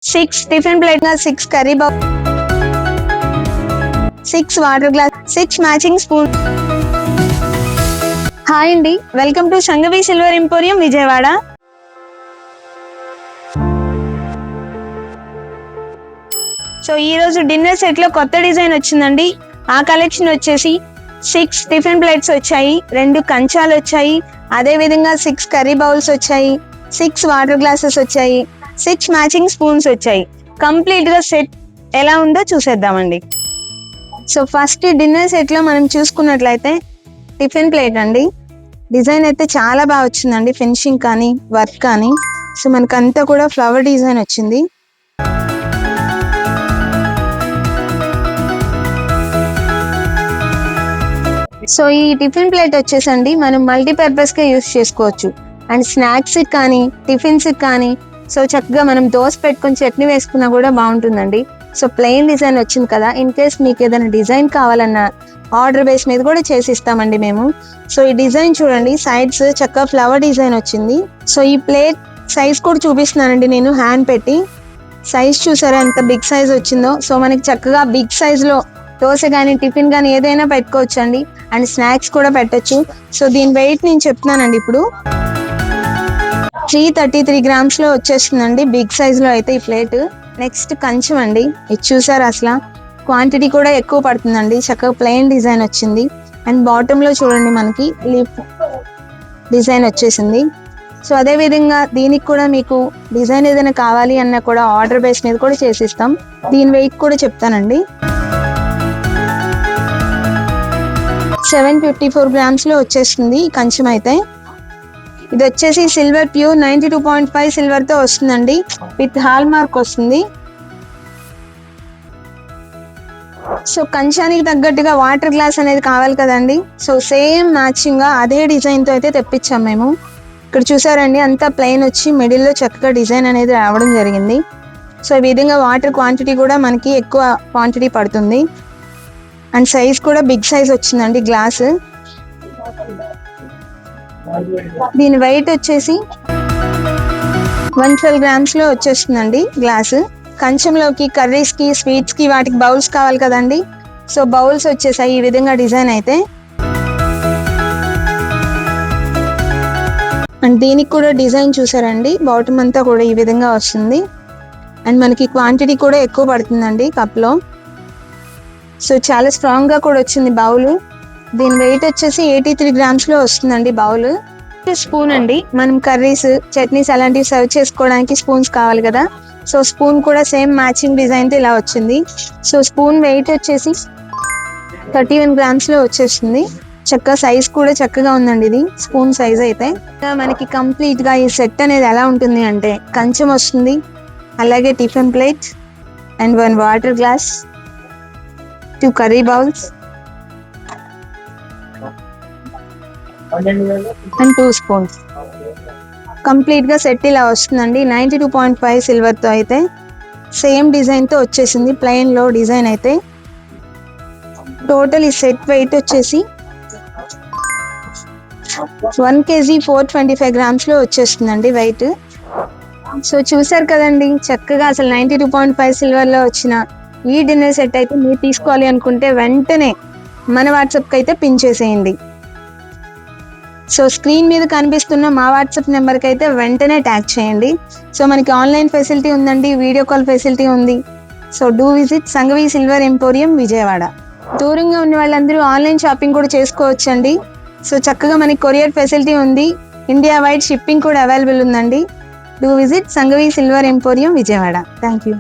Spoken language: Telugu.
6 tiffin plate, 6 curry bowl, 6 water glass, 6 matching spoon. Hi అండి, welcome to Sangavi silver emporium Vijayawada. So ఈ రోజు డిన్నర్ సెట్ లో కొత్త డిజైన్ వచ్చిందండి. ఆ కలెక్షన్ వచ్చేసి 6 టిఫిన్ ప్లేట్స్ వచ్చాయి, 2 కంచాలు వచ్చాయి, అదే విధంగా 6 కర్రీ బౌల్స్ వచ్చాయి, 6 వాటర్ గ్లాసెస్ వచ్చాయి, 6 మ్యాచింగ్ స్పూన్స్ వచ్చాయి. కంప్లీట్ గా సెట్ ఎలా ఉందో చూసేద్దామండి. సో ఫస్ట్ డిన్నర్ సెట్ లో మనం చూసుకున్నట్లయితే టిఫిన్ ప్లేట్ అండి. డిజైన్ అయితే చాలా బాగా వచ్చిందండి, ఫినిషింగ్ కానీ వర్క్ కానీ. సో మనకంతా కూడా ఫ్లవర్ డిజైన్ వచ్చింది. సో ఈ టిఫిన్ ప్లేట్ వచ్చేసండి మనం మల్టీపర్పస్ గా యూస్ చేసుకోవచ్చు. అండ్ స్నాక్స్ కానీ టిఫిన్స్ కానీ సో చక్కగా మనం దోశ పెట్టుకొని చట్నీ వేసుకున్నా కూడా బాగుంటుందండి. సో ప్లెయిన్ డిజైన్ వచ్చింది కదా, ఇన్ కేస్ మీకు ఏదైనా డిజైన్ కావాలన్నా ఆర్డర్ బేస్ మీద కూడా చేసి ఇస్తామండి మేము. సో ఈ డిజైన్ చూడండి, సైడ్స్ చక్కగా ఫ్లవర్ డిజైన్ వచ్చింది. సో ఈ ప్లేట్ సైజ్ కూడా చూపిస్తున్నానండి నేను హ్యాండ్ పెట్టి. సైజ్ చూసారా ఎంత బిగ్ సైజ్ వచ్చిందో. సో మనకి చక్కగా బిగ్ సైజ్ లో దోశ కానీ టిఫిన్ కానీ ఏదైనా పెట్టుకోవచ్చు అండి. అండ్ స్నాక్స్ కూడా పెట్టచ్చు. సో దీని వెయిట్ నేను చెప్తున్నానండి ఇప్పుడు. 333 grams లో వచ్చేస్తుందండి బిగ్ సైజ్ లో అయితే ఈ ప్లేట్. నెక్స్ట్ కంచం అండి, ఇది చూసారు అసలు క్వాంటిటీ కూడా ఎక్కువ పడుతుందండి. చక్కగా ప్లెయిన్ డిజైన్ వచ్చింది. అండ్ బాటమ్ లో చూడండి మనకి లీఫ్ డిజైన్ వచ్చేసింది. సో అదే విధంగా దీనికి కూడా మీకు డిజైన్ ఏదైనా కావాలి అన్నా కూడా ఆర్డర్ బేస్ మీద కూడా చేసిస్తాం. దీని వెయిట్ కూడా చెప్తానండి. 754 grams లో వచ్చేస్తుంది ఈ కంచం అయితే. ఇది వచ్చేసి సిల్వర్ ప్యూర్ 92.5 సిల్వర్ తో వస్తుందండి, విత్ హాల్ మార్క్ వస్తుంది. సో కంచానికి తగ్గట్టుగా వాటర్ గ్లాస్ అనేది కావాలి కదండి. సో సేమ్ మ్యాచింగ్ గా అదే డిజైన్ తో అయితే తెప్పించాం మేము. ఇక్కడ చూసారండి అంతా ప్లెయిన్ వచ్చి మిడిల్ లో చక్కగా డిజైన్ అనేది రావడం జరిగింది. సో ఈ విధంగా వాటర్ క్వాంటిటీ కూడా మనకి ఎక్కువ క్వాంటిటీ పడుతుంది. అండ్ సైజ్ కూడా బిగ్ సైజ్ వచ్చిందండి గ్లాస్. దీని వెయిట్ వచ్చేసి 112 grams లో వచ్చేస్తుందండి గ్లాస్. కంచంలోకి కర్రీస్ కి స్వీట్స్ కి వాటికి బౌల్స్ కావాలి కదండి. సో బౌల్స్ వచ్చేసాయి ఈ విధంగా డిజైన్ అయితే. అండ్ దీనికి కూడా డిజైన్ చూసారండి, బాటమ్ అంతా కూడా ఈ విధంగా వస్తుంది. అండ్ మనకి క్వాంటిటీ కూడా ఎక్కువ పడుతుందండి కప్ లో. సో చాలా స్ట్రాంగ్ గా కూడా వచ్చింది బౌల్. దీని వెయిట్ వచ్చేసి 83 grams లో వస్తుందండి బౌల్. స్పూన్ అండి, మనం కర్రీస్ చట్నీస్ అలాంటివి సర్వ్ చేసుకోవడానికి స్పూన్స్ కావాలి కదా. సో స్పూన్ కూడా సేమ్ మ్యాచింగ్ డిజైన్ తో ఇలా వచ్చింది. సో స్పూన్ వెయిట్ వచ్చేసి 31 grams లో వచ్చేస్తుంది. చక్కగా సైజ్ కూడా చక్కగా ఉందండి ఇది స్పూన్ సైజ్ అయితే. మనకి కంప్లీట్ గా ఈ సెట్ అనేది ఎలా ఉంటుంది అంటే కంచం వస్తుంది, అలాగే tiffin plate and 1 water glass, 2 curry bowls and 2 spoons. Complete గా సెట్ ఇలా వస్తుందండి. 92.5 సిల్వర్ తో అయితే సేమ్ డిజైన్ తో వచ్చేసింది, ప్లెయిన్ లో డిజైన్ అయితే. టోటల్ ఈ సెట్ వెయిట్ వచ్చేసి 1 kg 425 grams లో వచ్చేస్తుందండి వెయిట్. సో చూసారు కదండి చక్కగా అసలు 92.5 సిల్వర్ లో వచ్చిన ఈ డిన్నర్ సెట్ అయితే మీరు తీసుకోవాలి అనుకుంటే వెంటనే మన వాట్సాప్కి అయితే పిన్ చేసేయండి. సో స్క్రీన్ మీద కనిపిస్తున్న మా వాట్సాప్ నెంబర్కి అయితే వెంటనే ట్యాగ్ చేయండి. సో మనకి ఆన్లైన్ ఫెసిలిటీ ఉందండి, వీడియో కాల్ ఫెసిలిటీ ఉంది. So do visit Sangavi silver emporium Vijayawada. దూరంగా ఉన్న వాళ్ళందరూ ఆన్లైన్ షాపింగ్ కూడా చేసుకోవచ్చండి. సో చక్కగా మనకి కొరియర్ ఫెసిలిటీ ఉంది, ఇండియా వైడ్ షిప్పింగ్ కూడా అవైలబుల్ ఉందండి. Do visit Sangavi silver emporium Vijayawada. Thank you.